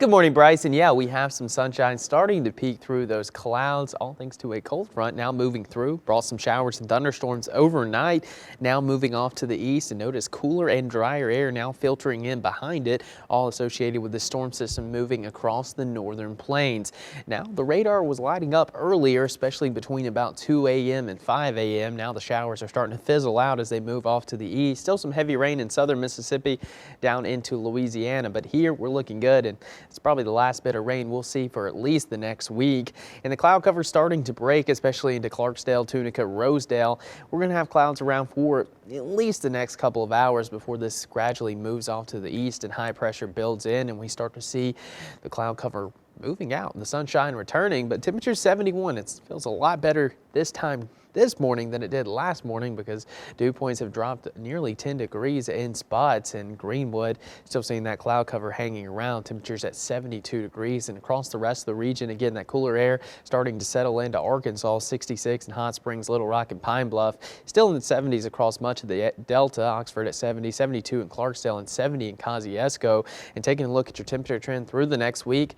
Good morning, Bryce. And yeah, we have some sunshine starting to peek through those clouds, all thanks to a cold front now moving through. Brought some showers and thunderstorms overnight, now moving off to the east. And notice cooler and drier air now filtering in behind it, all associated with the storm system moving across the northern plains. Now, the radar was lighting up earlier, especially between about 2 a.m. and 5 a.m. Now the showers are starting to fizzle out as they move off to the east. Still some heavy rain in southern Mississippi down into Louisiana, but here we're looking good, and it's probably the last bit of rain we'll see for at least the next week. And the cloud cover starting to break, especially into Clarksdale, Tunica, Rosedale. We're going to have clouds around for at least the next couple of hours before this gradually moves off to the east and high pressure builds in and we start to see the cloud cover moving out and the sunshine returning. But temperature 71. It feels a lot better this morning than it did last morning because dew points have dropped nearly 10 degrees in spots. In Greenwood, still seeing that cloud cover hanging around. Temperatures at 72 degrees, and across the rest of the region, again, that cooler air starting to settle into Arkansas, 66 in Hot Springs, Little Rock, and Pine Bluff. Still in the 70s across much of the Delta. Oxford at 70, 72 in Clarksdale, and 70 in Kosciuszko. And taking a look at your temperature trend through the next week,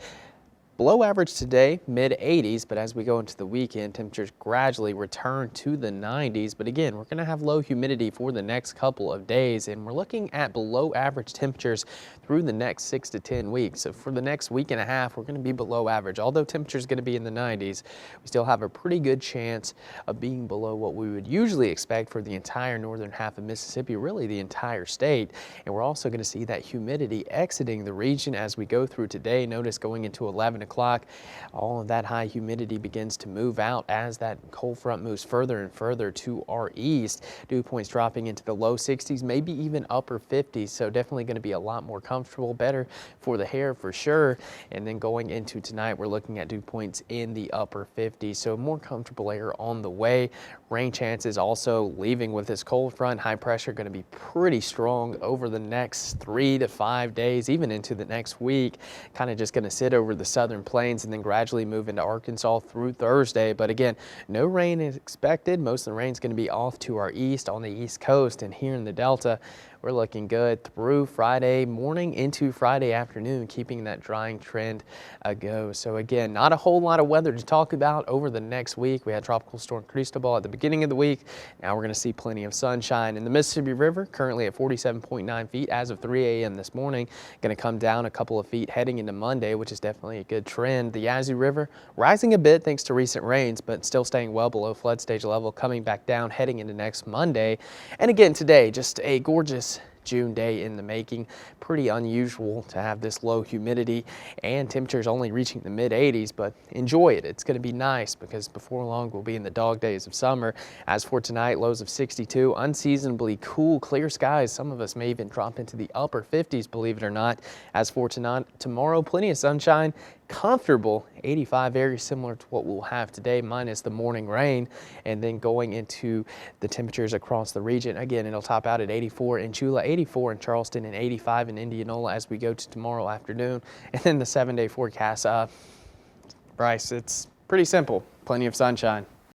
below average today, mid 80s, but as we go into the weekend, temperatures gradually return to the 90s. But again, we're going to have low humidity for the next couple of days, and we're looking at below average temperatures through the next 6 to 10 weeks. So for the next week and a half, we're going to be below average. Although temperature is going to be in the 90s, we still have a pretty good chance of being below what we would usually expect for the entire northern half of Mississippi, really the entire state. And we're also going to see that humidity exiting the region as we go through today. Notice going into 11 o'clock, all of that high humidity begins to move out as that cold front moves further and further to our east. Dew points dropping into the low 60s, maybe even upper 50s. So definitely going to be a lot more comfortable, better for the hair for sure. And then going into tonight, we're looking at dew points in the upper 50s. So more comfortable air on the way. Rain chances also leaving with this cold front. High pressure going to be pretty strong over the next 3 to 5 days, even into the next week. Kind of just going to sit over the southern plains and then gradually move into Arkansas through Thursday. But again, no rain is expected. Most of the rain is going to be off to our east on the east coast, and here in the Delta, we're looking good through Friday morning into Friday afternoon, keeping that drying trend a go. So again, not a whole lot of weather to talk about over the next week. We had Tropical Storm Cristobal at the beginning of the week. Now we're going to see plenty of sunshine. In the Mississippi River, currently at 47.9 feet as of 3 a.m. this morning. Going to come down a couple of feet heading into Monday, which is definitely a good trend. The Yazoo River rising a bit thanks to recent rains, but still staying well below flood stage level, coming back down heading into next Monday. And again today, just a gorgeous June day in the making. Pretty unusual to have this low humidity and temperatures only reaching the mid 80s, but enjoy it. It's going to be nice because before long we'll be in the dog days of summer. As for tonight, lows of 62, unseasonably cool, clear skies. Some of us may even drop into the upper 50s, believe it or not. As for tonight, tomorrow, plenty of sunshine, comfortable 85, very similar to what we'll have today, minus the morning rain. And then going into the temperatures across the region, again, it'll top out at 84 in Chula, 84 in Charleston, and 85 in Indianola as we go to tomorrow afternoon. And then the 7-day forecast, Bryce, it's pretty simple. Plenty of sunshine.